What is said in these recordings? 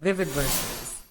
Vivid verses.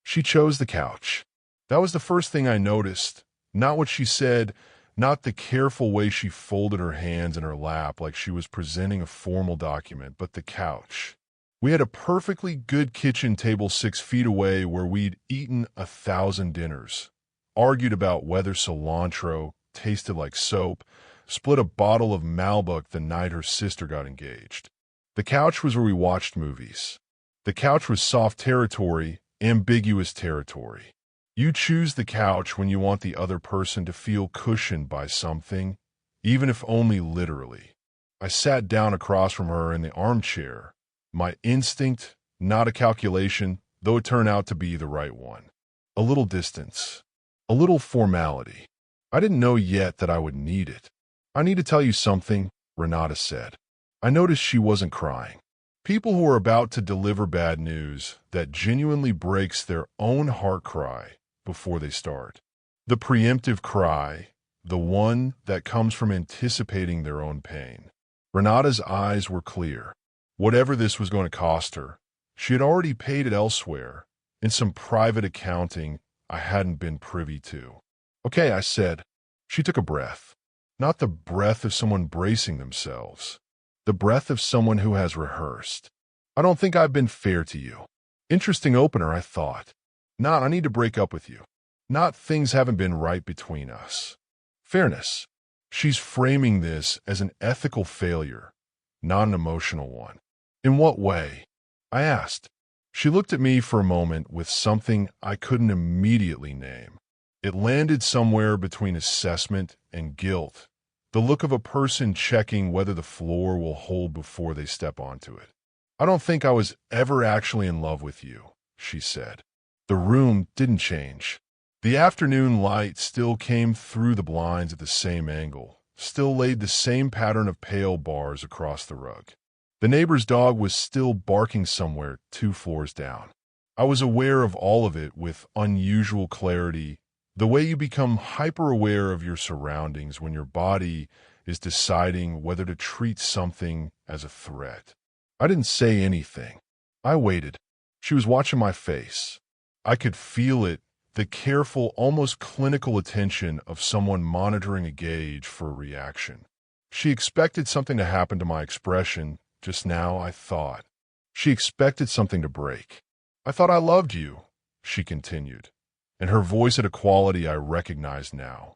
She chose the couch. That was the first thing I noticed. Not what she said, not the careful way she folded her hands in her lap like she was presenting a formal document, but the couch. We had a perfectly good kitchen table 6 feet away where we'd eaten 1,000 dinners, argued about whether cilantro tasted like soap, split a bottle of Malbec the night her sister got engaged. The couch was where we watched movies. The couch was soft territory, ambiguous territory. You choose the couch when you want the other person to feel cushioned by something, even if only literally. I sat down across from her in the armchair. My instinct, not a calculation, though it turned out to be the right one. A little distance. A little formality. I didn't know yet that I would need it. "I need to tell you something," Renata said. I noticed she wasn't crying. People who are about to deliver bad news that genuinely breaks their own heart cry before they start. The preemptive cry, the one that comes from anticipating their own pain. Renata's eyes were clear. Whatever this was going to cost her, she had already paid it elsewhere, in some private accounting I hadn't been privy to. "Okay," I said. She took a breath. Not the breath of someone bracing themselves. The breath of someone who has rehearsed. "I don't think I've been fair to you." Interesting opener, I thought. Not, "I need to break up with you." Not, "Things haven't been right between us." Fairness. She's framing this as an ethical failure, not an emotional one. "In what way?" I asked. She looked at me for a moment with something I couldn't immediately name. It landed somewhere between assessment and guilt, the look of a person checking whether the floor will hold before they step onto it. "I don't think I was ever actually in love with you," she said. The room didn't change. The afternoon light still came through the blinds at the same angle, still laid the same pattern of pale bars across the rug. The neighbor's dog was still barking somewhere 2 floors down. I was aware of all of it with unusual clarity, the way you become hyper-aware of your surroundings when your body is deciding whether to treat something as a threat. I didn't say anything. I waited. She was watching my face. I could feel it, the careful, almost clinical attention of someone monitoring a gauge for a reaction. She expected something to happen to my expression just now, I thought. She expected something to break. "I thought I loved you," she continued, and her voice had a quality I recognized now.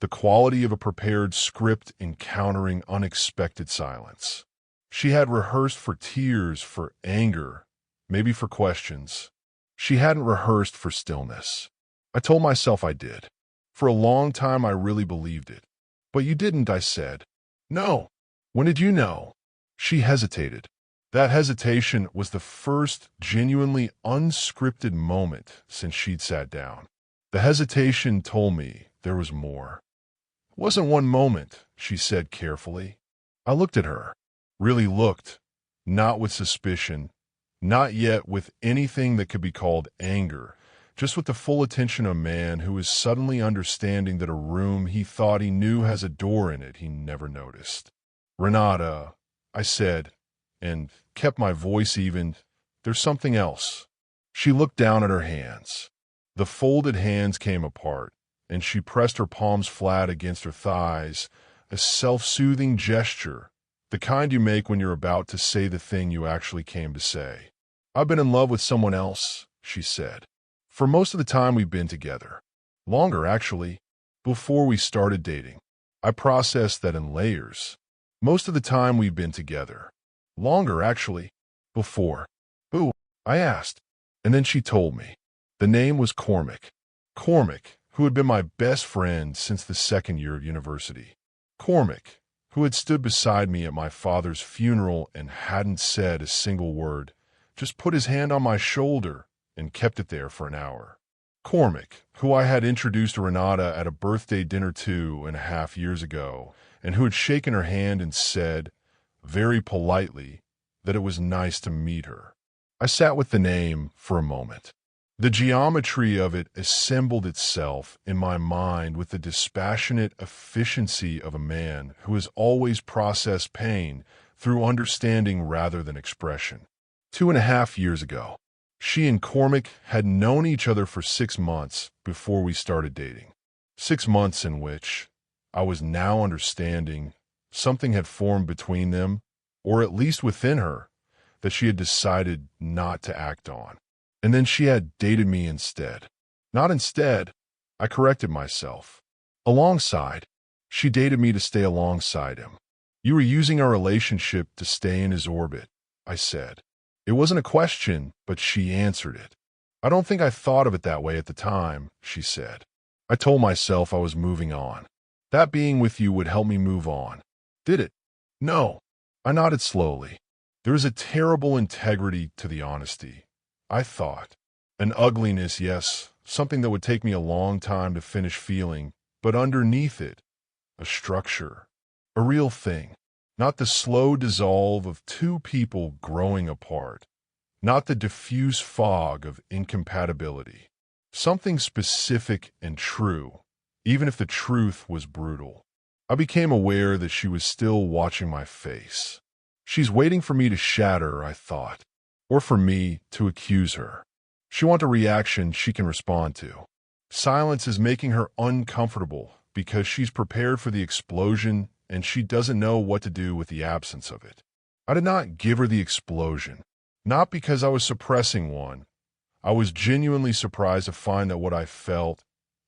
The quality of a prepared script encountering unexpected silence. She had rehearsed for tears, for anger, maybe for questions. She hadn't rehearsed for stillness. I told myself I did. For a long time I really believed it. "But you didn't," I said. "No." "When did you know?" She hesitated. That hesitation was the first genuinely unscripted moment since she'd sat down. The hesitation told me there was more. "It wasn't one moment," she said carefully. I looked at her. Really looked. Not with suspicion. Not yet with anything that could be called anger. Just with the full attention of a man who is suddenly understanding that a room he thought he knew has a door in it he never noticed. "Renata," I said, and kept my voice even, "there's something else." She looked down at her hands. The folded hands came apart, and she pressed her palms flat against her thighs, a self-soothing gesture, the kind you make when you're about to say the thing you actually came to say. "I've been in love with someone else," she said. "For most of the time we've been together. Longer, actually, before we started dating." I processed that in layers. "Most of the time we've been together. Longer, actually, before." "Who?" I asked. And then she told me. The name was Cormac. Cormac, who had been my best friend since the second year of university. Cormac, who had stood beside me at my father's funeral and hadn't said a single word, just put his hand on my shoulder and kept it there for an hour. Cormac, who I had introduced to Renata at a birthday dinner 2.5 years ago, and who had shaken her hand and said, very politely, that it was nice to meet her. I sat with the name for a moment. The geometry of it assembled itself in my mind with the dispassionate efficiency of a man who has always processed pain through understanding rather than expression. 2.5 years ago. She and Cormac had known each other for 6 months before we started dating. 6 months in which I was now understanding something had formed between them, or at least within her, that she had decided not to act on. And then she had dated me instead. Not instead, I corrected myself. Alongside. She dated me to stay alongside him. You were using our relationship to stay in his orbit, I said. It wasn't a question, but she answered it. I don't think I thought of it that way at the time, she said. I told myself I was moving on. That being with you would help me move on. Did it? No. I nodded slowly. There is a terrible integrity to the honesty, I thought. An ugliness, yes, something that would take me a long time to finish feeling, but underneath it, a structure, a real thing. Not the slow dissolve of two people growing apart, not the diffuse fog of incompatibility. Something specific and true, even if the truth was brutal. I became aware that she was still watching my face. She's waiting for me to shatter, I thought, or for me to accuse her. She wants a reaction she can respond to. Silence is making her uncomfortable because she's prepared for the explosion and she doesn't know what to do with the absence of it. I did not give her the explosion, not because I was suppressing one. I was genuinely surprised to find that what I felt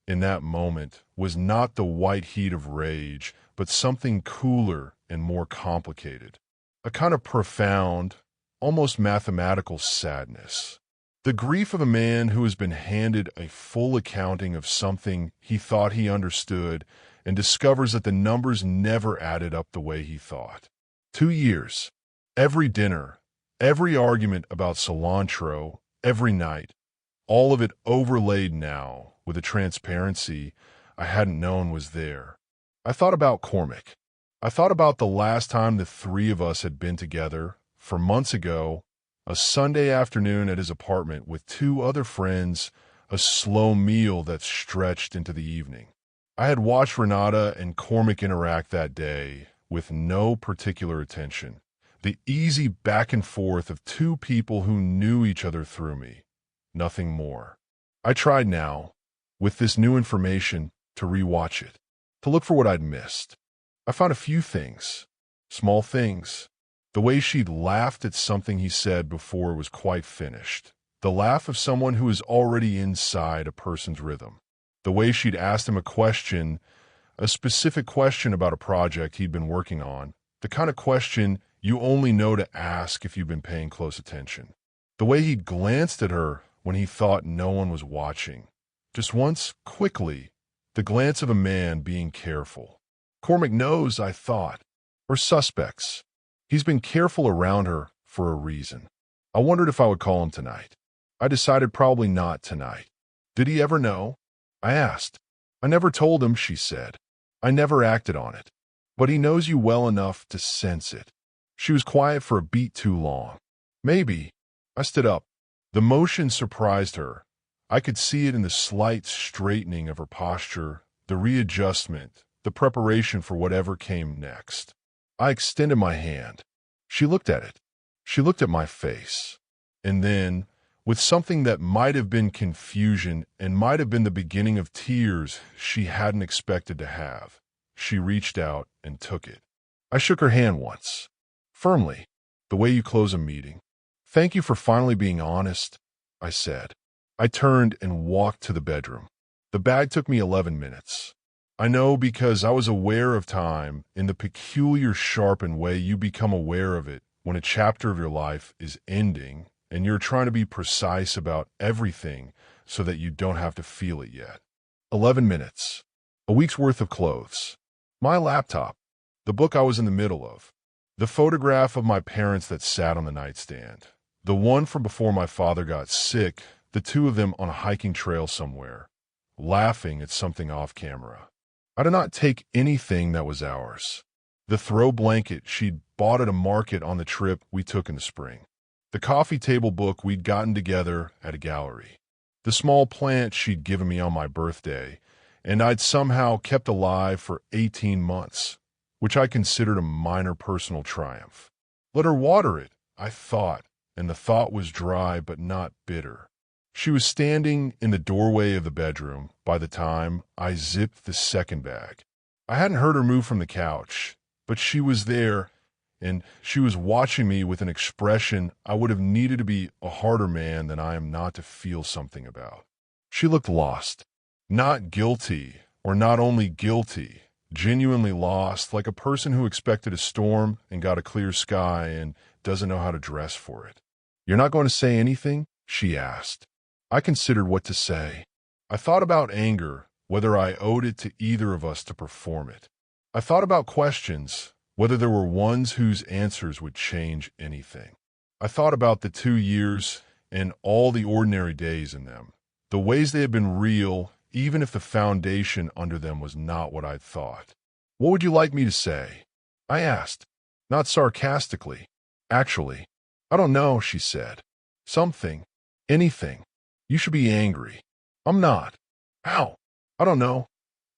in that moment was not the white heat of rage, but something cooler and more complicated. A kind of profound, almost mathematical sadness. The grief of a man who has been handed a full accounting of something he thought he understood and discovers that the numbers never added up the way he thought. 2 years. Every dinner, every argument about cilantro, every night, all of it overlaid now with a transparency I hadn't known was there. I thought about Cormac. I thought about the last time the three of us had been together, for months ago, a Sunday afternoon at his apartment with 2 other friends, a slow meal that stretched into the evening. I had watched Renata and Cormac interact that day with no particular attention. The easy back and forth of 2 people who knew each other through me. Nothing more. I tried now, with this new information, to rewatch it, to look for what I'd missed. I found a few things, small things. The way she'd laughed at something he said before it was quite finished. The laugh of someone who is already inside a person's rhythm. The way she'd asked him a question, a specific question about a project he'd been working on. The kind of question you only know to ask if you've been paying close attention. The way he'd glanced at her when he thought no one was watching. Just once, quickly, the glance of a man being careful. Cormac knows, I thought, or suspects. He's been careful around her for a reason. I wondered if I would call him tonight. I decided probably not tonight. Did he ever know? I asked. I never told him, she said. I never acted on it. But he knows you well enough to sense it. She was quiet for a beat too long. Maybe. I stood up. The motion surprised her. I could see it in the slight straightening of her posture, the readjustment, the preparation for whatever came next. I extended my hand. She looked at it. She looked at my face. And then, with something that might have been confusion and might have been the beginning of tears she hadn't expected to have, she reached out and took it. I shook her hand once. Firmly, the way you close a meeting. Thank you for finally being honest, I said. I turned and walked to the bedroom. The bag took me 11 minutes. I know because I was aware of time in the peculiar sharpened way you become aware of it when a chapter of your life is ending and you're trying to be precise about everything so that you don't have to feel it yet. 11 minutes. A week's worth of clothes. My laptop. The book I was in the middle of. The photograph of my parents that sat on the nightstand. The one from before my father got sick, the 2 of them on a hiking trail somewhere, laughing at something off camera. I did not take anything that was ours. The throw blanket she'd bought at a market on the trip we took in the spring. The coffee table book we'd gotten together at a gallery. The small plant she'd given me on my birthday, and I'd somehow kept alive for 18 months, which I considered a minor personal triumph. Let her water it, I thought, and the thought was dry but not bitter. She was standing in the doorway of the bedroom by the time I zipped the second bag. I hadn't heard her move from the couch, but she was there, and she was watching me with an expression I would have needed to be a harder man than I am not to feel something about. She looked lost. Not guilty, or not only guilty, genuinely lost, like a person who expected a storm and got a clear sky and doesn't know how to dress for it. "You're not going to say anything?" she asked. I considered what to say. I thought about anger, whether I owed it to either of us to perform it. I thought about questions, whether there were ones whose answers would change anything. I thought about the 2 years and all the ordinary days in them, the ways they had been real, even if the foundation under them was not what I'd thought. "What would you like me to say?" I asked, not sarcastically. "Actually, I don't know," she said. "Something. Anything. You should be angry." "I'm not." "How?" "I don't know,"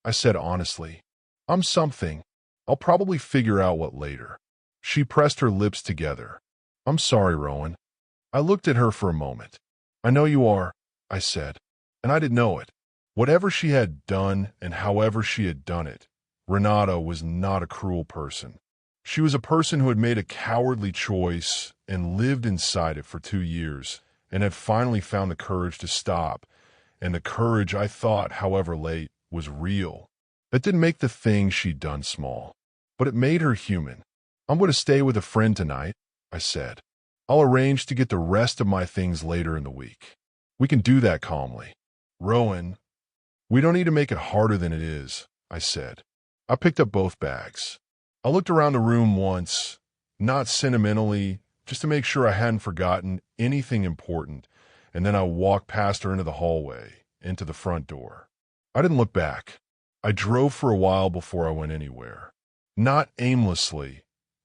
I said honestly. "I'm something. I'll probably figure out what later." She pressed her lips together. "I'm sorry, Rowan." I looked at her for a moment. "I know you are," I said, and I didn't know it. Whatever she had done and however she had done it, Renata was not a cruel person. She was a person who had made a cowardly choice and lived inside it for 2 years and had finally found the courage to stop, and the courage, I thought, however late, was real. That didn't make the things she'd done small, but it made her human. "I'm going to stay with a friend tonight," I said. "I'll arrange to get the rest of my things later in the week. We can do that calmly." "Rowan, we don't need to make it harder than it is," I said. I picked up both bags. I looked around the room once, not sentimentally, just to make sure I hadn't forgotten anything important, and then I walked past her into the hallway, into the front door. I didn't look back. I drove for a while before I went anywhere. Not aimlessly.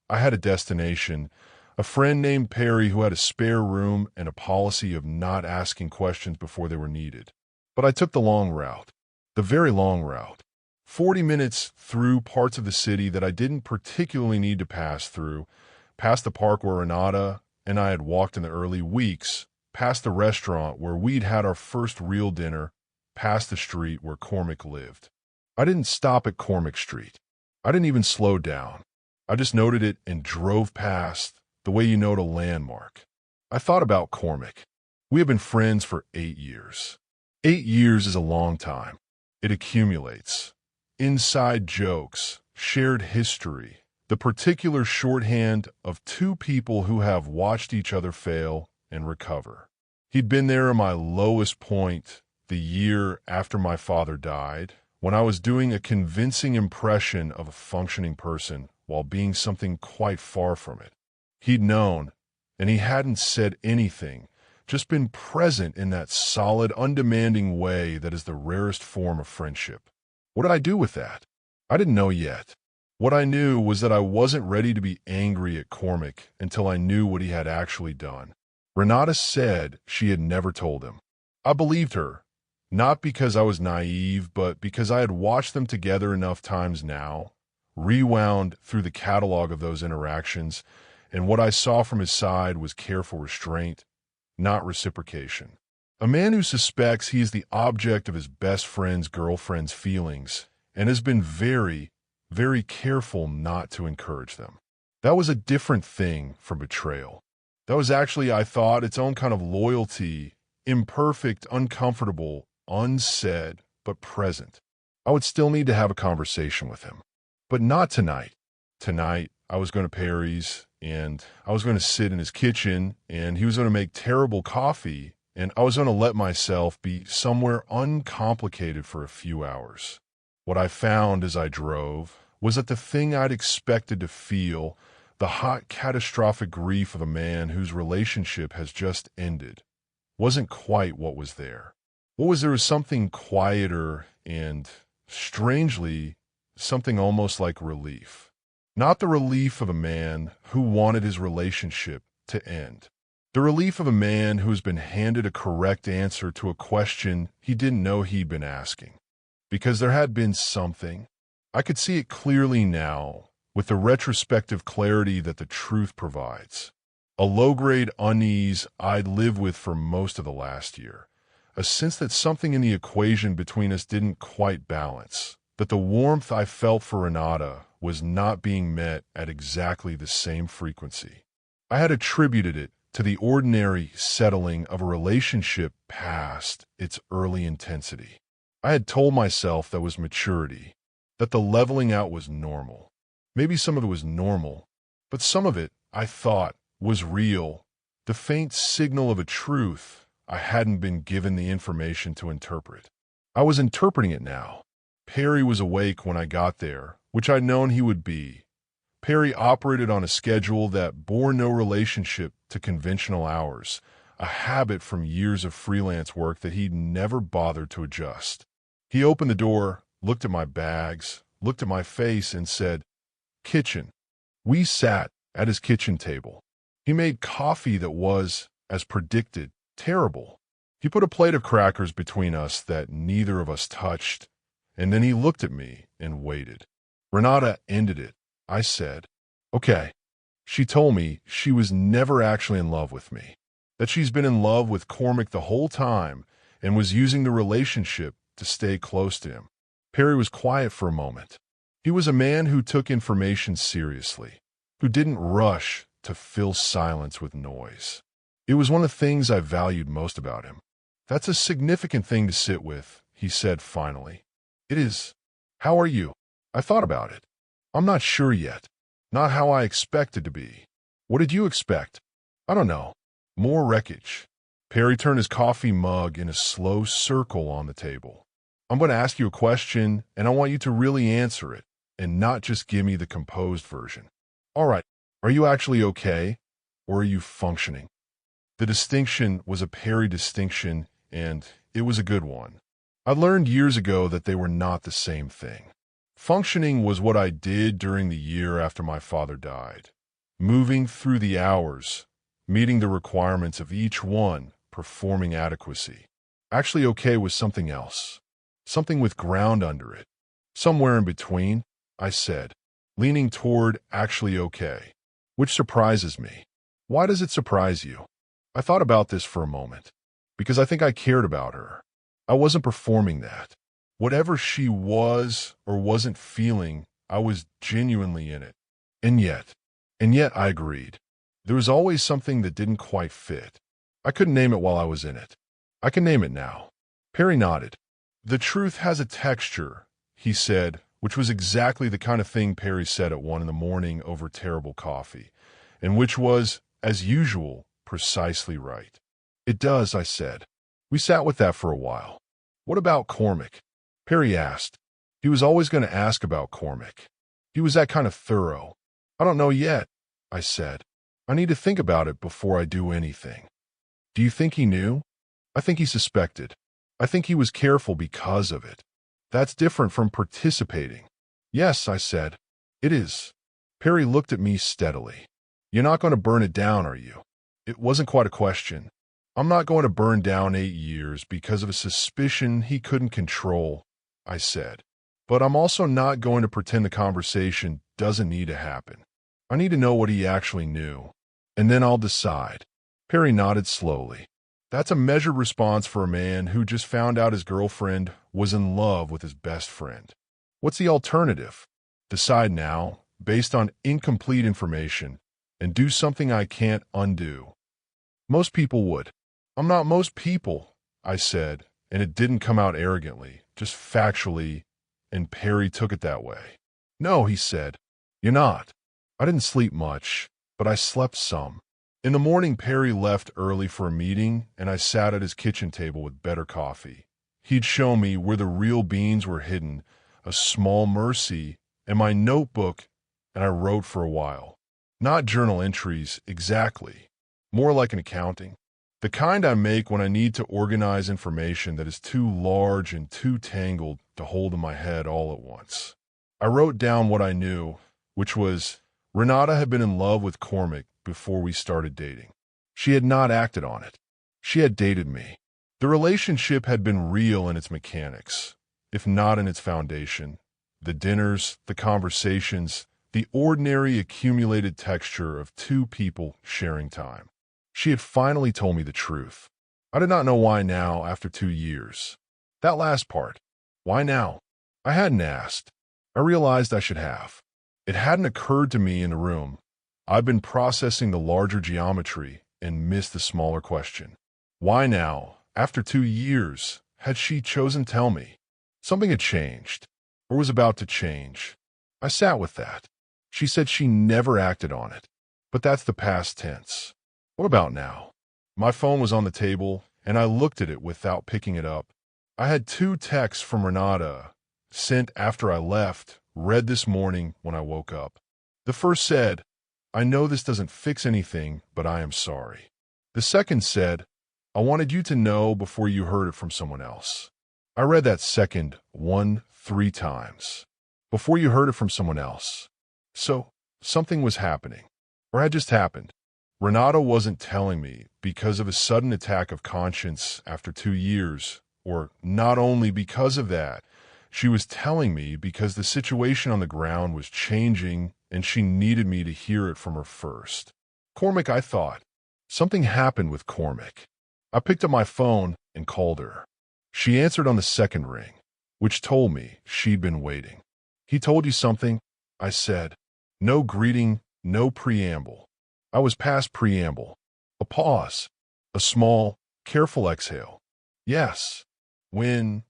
I had a destination, a friend named Perry who had a spare room and a policy of not asking questions before they were needed. But I took the long route, the very long route. 40 minutes through parts of the city that I didn't particularly need to pass through, past the park where Renata and I had walked in the early weeks, past the restaurant where we'd had our first real dinner, past the street where Cormac lived. I didn't stop at Cormac Street. I didn't even slow down. I just noted it and drove past the way you note a landmark. I thought about Cormac. We have been friends for 8 years. 8 years is a long time. It accumulates. Inside jokes, shared history, the particular shorthand of two people who have watched each other fail and recover. He'd been there at my lowest point the year after my father died, when I was doing a convincing impression of a functioning person while being something quite far from it. He'd known, and he hadn't said anything, just been present in that solid, undemanding way that is the rarest form of friendship. What did I do with that? I didn't know yet. What I knew was that I wasn't ready to be angry at Cormac until I knew what he had actually done. Renata said she had never told him. I believed her, not because I was naive, but because I had watched them together enough times now, rewound through the catalog of those interactions, and what I saw from his side was careful restraint, not reciprocation. A man who suspects he is the object of his best friend's girlfriend's feelings and has been very, very careful not to encourage them. That was a different thing from betrayal. That was actually, I thought, its own kind of loyalty, imperfect, uncomfortable, unsaid, but present. I would still need to have a conversation with him. But not tonight. Tonight, I was going to Perry's, and I was going to sit in his kitchen, and he was going to make terrible coffee, and I was going to let myself be somewhere uncomplicated for a few hours. What I found as I drove was that the thing I'd expected to feel, the hot, catastrophic grief of a man whose relationship has just ended, wasn't quite what was there. What was there was something quieter and, strangely, something almost like relief. Not the relief of a man who wanted his relationship to end. The relief of a man who has been handed a correct answer to a question he didn't know he'd been asking. Because there had been something. I could see it clearly now, with the retrospective clarity that the truth provides. a low-grade unease I'd lived with for most of the last year, a sense that something in the equation between us didn't quite balance, that the warmth I felt for Renata was not being met at exactly the same frequency. I had attributed it to the ordinary settling of a relationship past its early intensity. I had told myself that was maturity, that the leveling out was normal. Maybe some of it was normal, but some of it, I thought, was real, the faint signal of a truth I hadn't been given the information to interpret. I was interpreting it now. Perry was awake when I got there, which I'd known he would be. Perry operated on a schedule that bore no relationship to conventional hours, a habit from years of freelance work that he'd never bothered to adjust. He opened the door, looked at my bags, looked at my face, and said, "Kitchen." We sat at his kitchen table. He made coffee that was, as predicted, terrible. He put a plate of crackers between us that neither of us touched, and then he looked at me and waited. "Renata ended it," I said. "Okay." She told me she was never actually in love with me, that she's been in love with Cormac the whole time and was using the relationship to stay close to him. Perry was quiet for a moment. He was a man who took information seriously, who didn't rush to fill silence with noise. It was one of the things I valued most about him. "That's a significant thing to sit with," he said finally. "It is. How are you?" I thought about it. "I'm not sure yet. Not how I expected to be." "What did you expect?" "I don't know. More wreckage." Perry turned his coffee mug in a slow circle on the table. "I'm going to ask you a question, and I want you to really answer it, and not just give me the composed version." "All right. Are you actually okay, or are you functioning?" The distinction was a Perry distinction, and it was a good one. I learned years ago that they were not the same thing. Functioning was what I did during the year after my father died. Moving through the hours, meeting the requirements of each one, performing adequacy. Actually okay was something else. Something with ground under it. Somewhere in between, I said, leaning toward actually okay. Which surprises me. Why does it surprise you? I thought about this for a moment. Because I think I cared about her. I wasn't performing that. Whatever she was or wasn't feeling, I was genuinely in it. And yet I agreed. There was always something that didn't quite fit. I couldn't name it while I was in it. I can name it now. Perry nodded. "The truth has a texture," he said, which was exactly the kind of thing Perry said at 1 a.m. over terrible coffee, and which was, as usual, precisely right. "It does," I said. We sat with that for a while. "What about Cormac?" Perry asked. He was always going to ask about Cormac. He was that kind of thorough. "I don't know yet," I said. "I need to think about it before I do anything." "Do you think he knew?" "I think he suspected. I think he was careful because of it. That's different from participating." "Yes," I said. "It is." Perry looked at me steadily. "You're not going to burn it down, are you?" It wasn't quite a question. "I'm not going to burn down 8 years because of a suspicion he couldn't control," I said. "But I'm also not going to pretend the conversation doesn't need to happen. I need to know what he actually knew, and then I'll decide." Perry nodded slowly. That's a measured response for a man who just found out his girlfriend was in love with his best friend. What's the alternative? Decide now, based on incomplete information, and do something I can't undo. Most people would. "I'm not most people," I said, and it didn't come out arrogantly, just factually, and Perry took it that way. "No," he said, "you're not." I didn't sleep much, but I slept some. In the morning, Perry left early for a meeting, and I sat at his kitchen table with better coffee. He'd show me where the real beans were hidden, a small mercy, and my notebook, and I wrote for a while. Not journal entries, exactly. More like an accounting. The kind I make when I need to organize information that is too large and too tangled to hold in my head all at once. I wrote down what I knew, which was Renata had been in love with Cormac before we started dating. She had not acted on it. She had dated me. The relationship had been real in its mechanics, if not in its foundation. The dinners, the conversations, the ordinary accumulated texture of two people sharing time. She had finally told me the truth. I did not know why now after 2 years. That last part. Why now? I hadn't asked. I realized I should have. It hadn't occurred to me in the room. I've been processing the larger geometry and missed the smaller question. Why now, after 2 years, had she chosen to tell me? Something had changed, or was about to change. I sat with that. She said she never acted on it. But that's the past tense. What about now? My phone was on the table, and I looked at it without picking it up. I had 2 texts from Renata, sent after I left, read this morning when I woke up. The first said, "I know this doesn't fix anything, but I am sorry." The second said, "I wanted you to know before you heard it from someone else." I read that second one 3 times. Before you heard it from someone else. So, something was happening, or had just happened. Renata wasn't telling me because of a sudden attack of conscience after 2 years, or not only because of that, she was telling me because the situation on the ground was changing and she needed me to hear it from her first. Cormac, I thought. Something happened with Cormac. I picked up my phone and called her. She answered on the second ring, which told me she'd been waiting. "He told you something?" I said. No greeting, no preamble. I was past preamble. A pause. A small, careful exhale. "Yes. When?"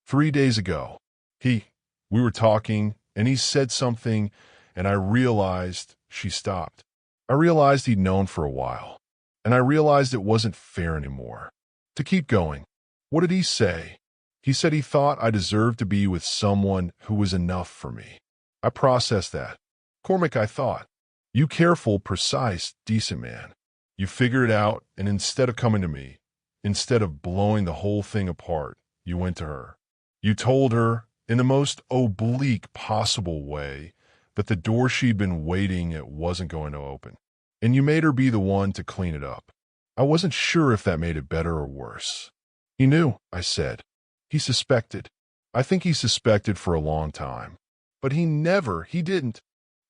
3 days ago. We were talking, and he said something, and I realized she stopped. I realized he'd known for a while, and I realized it wasn't fair anymore. To keep going. What did he say? He said he thought I deserved to be with someone who was enough for me. I processed that. Cormac, I thought. You careful, precise, decent man. You figure it out, and instead of coming to me, instead of blowing the whole thing apart, you went to her. You told her, in the most oblique possible way, that the door she'd been waiting at wasn't going to open. And you made her be the one to clean it up. I wasn't sure if that made it better or worse. He knew, I said. He suspected. I think he suspected for a long time. But he didn't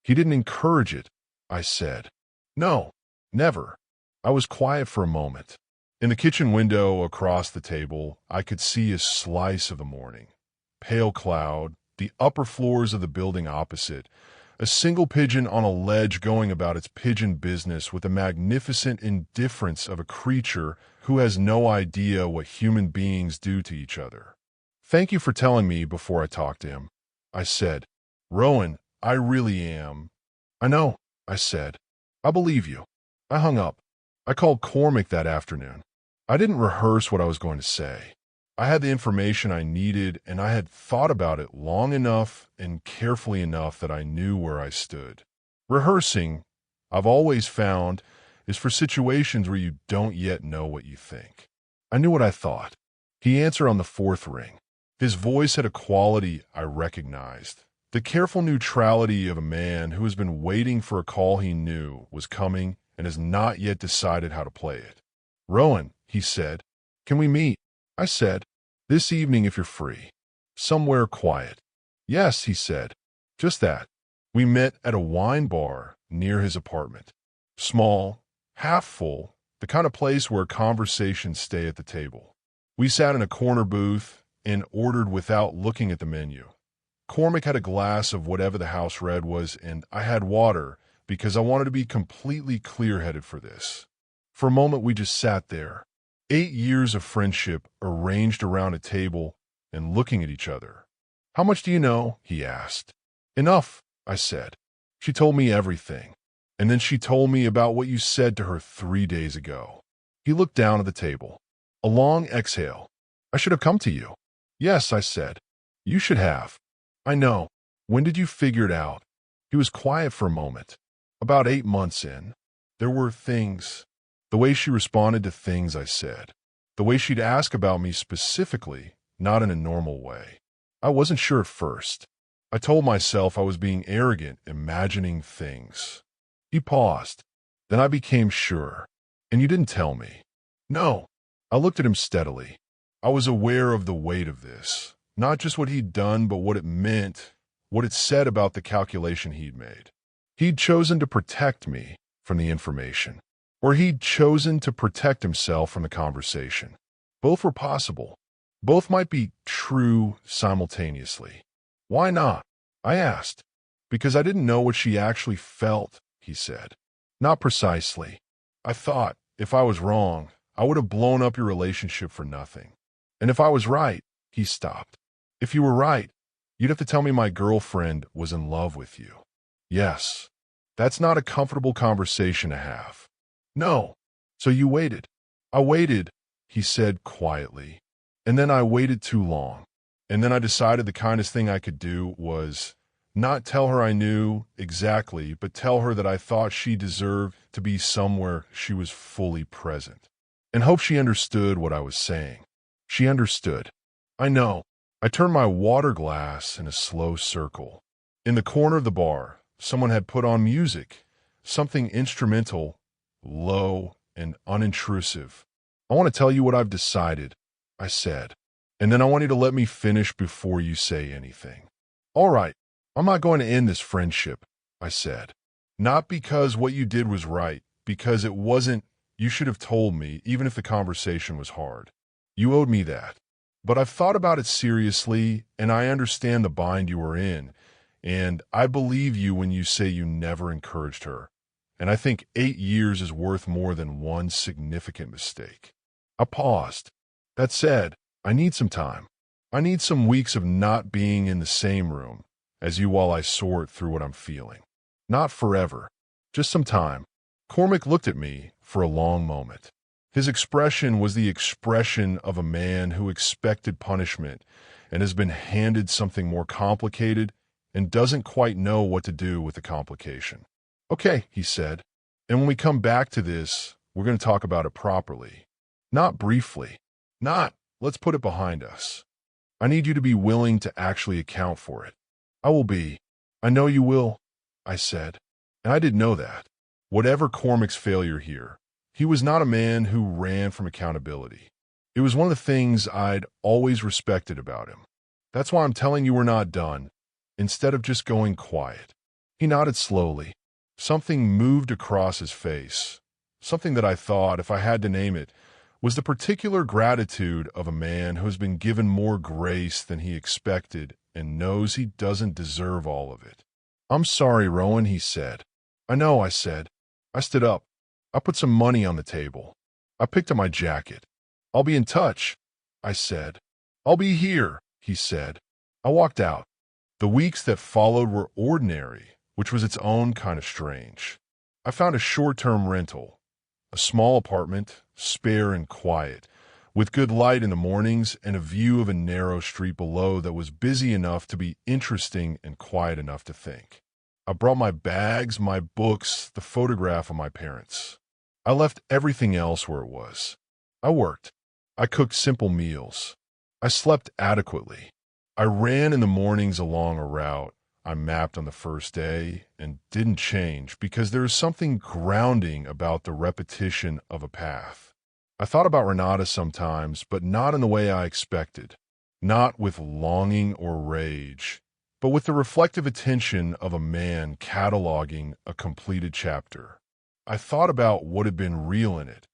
encourage it, I said. No, never. I was quiet for a moment. In the kitchen window across the table, I could see a slice of the morning. Pale cloud, the upper floors of the building opposite, a single pigeon on a ledge going about its pigeon business with the magnificent indifference of a creature who has no idea what human beings do to each other. Thank you for telling me before I talked to him, I said. Rowan, I really am. I know, I said. I believe you. I hung up. I called Cormac that afternoon. I didn't rehearse what I was going to say. I had the information I needed, and I had thought about it long enough and carefully enough that I knew where I stood. Rehearsing, I've always found, is for situations where you don't yet know what you think. I knew what I thought. He answered on the 4th ring. His voice had a quality I recognized. The careful neutrality of a man who has been waiting for a call he knew was coming and has not yet decided how to play it. Rowan, he said, can we meet? I said, this evening if you're free. Somewhere quiet. Yes, he said. Just that. We met at a wine bar near his apartment. Small, half full, the kind of place where conversations stay at the table. We sat in a corner booth and ordered without looking at the menu. Cormac had a glass of whatever the house red was, and I had water because I wanted to be completely clear-headed for this. For a moment, we just sat there. 8 years of friendship arranged around a table and looking at each other. How much do you know? He asked. Enough, I said. She told me everything. And then she told me about what you said to her 3 days ago. He looked down at the table. A long exhale. I should have come to you. Yes, I said. You should have. I know. When did you figure it out? He was quiet for a moment. About 8 months in. There were things. The way she responded to things I said. The way she'd ask about me specifically, not in a normal way. I wasn't sure at first. I told myself I was being arrogant, imagining things. He paused. Then I became sure. And you didn't tell me. No. I looked at him steadily. I was aware of the weight of this. Not just what he'd done, but what it meant, what it said about the calculation he'd made. He'd chosen to protect me from the information, or he'd chosen to protect himself from the conversation. Both were possible. Both might be true simultaneously. Why not? I asked. Because I didn't know what she actually felt, he said. Not precisely. I thought, if I was wrong, I would have blown up your relationship for nothing. And if I was right, he stopped. If you were right, you'd have to tell me my girlfriend was in love with you. Yes. That's not a comfortable conversation to have. No. So you waited. I waited, he said quietly. And then I waited too long. And then I decided the kindest thing I could do was not tell her I knew exactly, but tell her that I thought she deserved to be somewhere she was fully present. And hope she understood what I was saying. She understood. I know. I turned my water glass in a slow circle. In the corner of the bar, someone had put on music, something instrumental, low, and unintrusive. I want to tell you what I've decided, I said. And then I want you to let me finish before you say anything. All right, I'm not going to end this friendship, I said. Not because what you did was right, because it wasn't. You should have told me, even if the conversation was hard. You owed me that. But I've thought about it seriously, and I understand the bind you were in, and I believe you when you say you never encouraged her. And I think 8 years is worth more than one significant mistake. I paused. That said, I need some time. I need some weeks of not being in the same room as you while I sort through what I'm feeling. Not forever, just some time. Cormac looked at me for a long moment. His expression was the expression of a man who expected punishment and has been handed something more complicated and doesn't quite know what to do with the complication. Okay, he said, and when we come back to this, we're going to talk about it properly. Not briefly. Not, let's put it behind us. I need you to be willing to actually account for it. I will be. I know you will, I said. And I didn't know that. Whatever Cormac's failure here, he was not a man who ran from accountability. It was one of the things I'd always respected about him. That's why I'm telling you we're not done, instead of just going quiet. He nodded slowly. Something moved across his face. Something that I thought, if I had to name it, was the particular gratitude of a man who has been given more grace than he expected and knows he doesn't deserve all of it. I'm sorry, Rowan, he said. I know, I said. I stood up. I put some money on the table. I picked up my jacket. I'll be in touch, I said. I'll be here, he said. I walked out. The weeks that followed were ordinary, which was its own kind of strange. I found a short-term rental, a small apartment, spare and quiet, with good light in the mornings and a view of a narrow street below that was busy enough to be interesting and quiet enough to think. I brought my bags, my books, the photograph of my parents. I left everything else where it was. I worked. I cooked simple meals. I slept adequately. I ran in the mornings along a route I mapped on the first day and didn't change because there is something grounding about the repetition of a path. I thought about Renata sometimes, but not in the way I expected. Not with longing or rage, but with the reflective attention of a man cataloging a completed chapter. I thought about what had been real in it,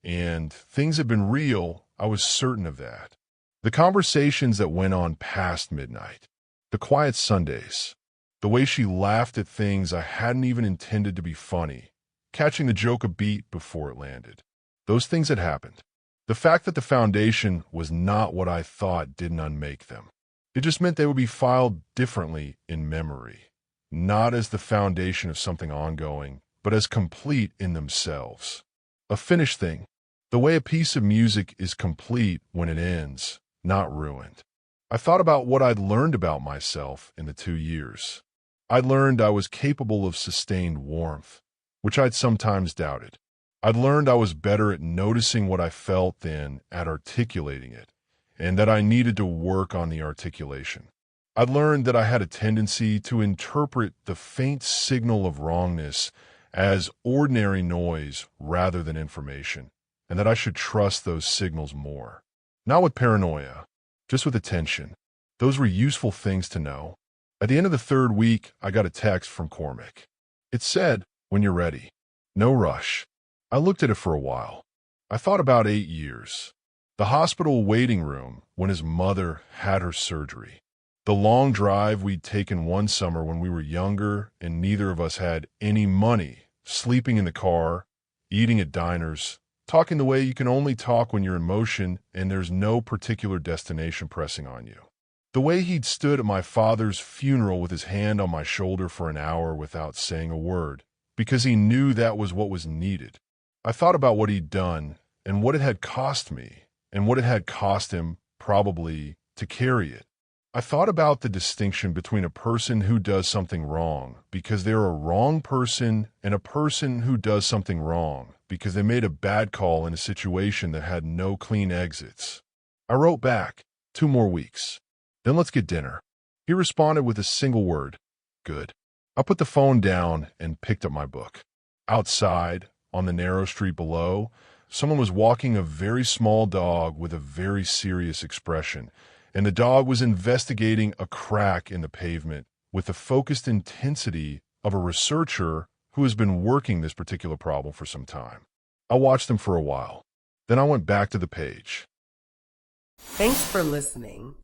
and things had been real, I was certain of that. The conversations that went on past midnight, the quiet Sundays, the way she laughed at things I hadn't even intended to be funny, catching the joke a beat before it landed. Those things had happened. The fact that the foundation was not what I thought didn't unmake them. It just meant they would be filed differently in memory, not as the foundation of something ongoing, but as complete in themselves. A finished thing, the way a piece of music is complete when it ends, not ruined. I thought about what I'd learned about myself in the 2 years. I'd learned I was capable of sustained warmth, which I'd sometimes doubted. I'd learned I was better at noticing what I felt than at articulating it, and that I needed to work on the articulation. I'd learned that I had a tendency to interpret the faint signal of wrongness as ordinary noise rather than information, and that I should trust those signals more. Not with paranoia, just with attention. Those were useful things to know. At the end of the 3rd week, I got a text from Cormac. It said, "When you're ready. No rush." I looked at it for a while. I thought about 8 years. The hospital waiting room when his mother had her surgery. The long drive we'd taken one summer when we were younger and neither of us had any money, sleeping in the car, eating at diners, talking the way you can only talk when you're in motion and there's no particular destination pressing on you. The way he'd stood at my father's funeral with his hand on my shoulder for an hour without saying a word, because he knew that was what was needed. I thought about what he'd done and what it had cost me and what it had cost him, probably, to carry it. I thought about the distinction between a person who does something wrong because they're a wrong person and a person who does something wrong because they made a bad call in a situation that had no clean exits. I wrote back, 2 more weeks. Then let's get dinner. He responded with a single word, "Good." I put the phone down and picked up my book. Outside, on the narrow street below, someone was walking a very small dog with a very serious expression, and the dog was investigating a crack in the pavement with the focused intensity of a researcher who has been working this particular problem for some time. I watched him for a while. Then I went back to the page. Thanks for listening.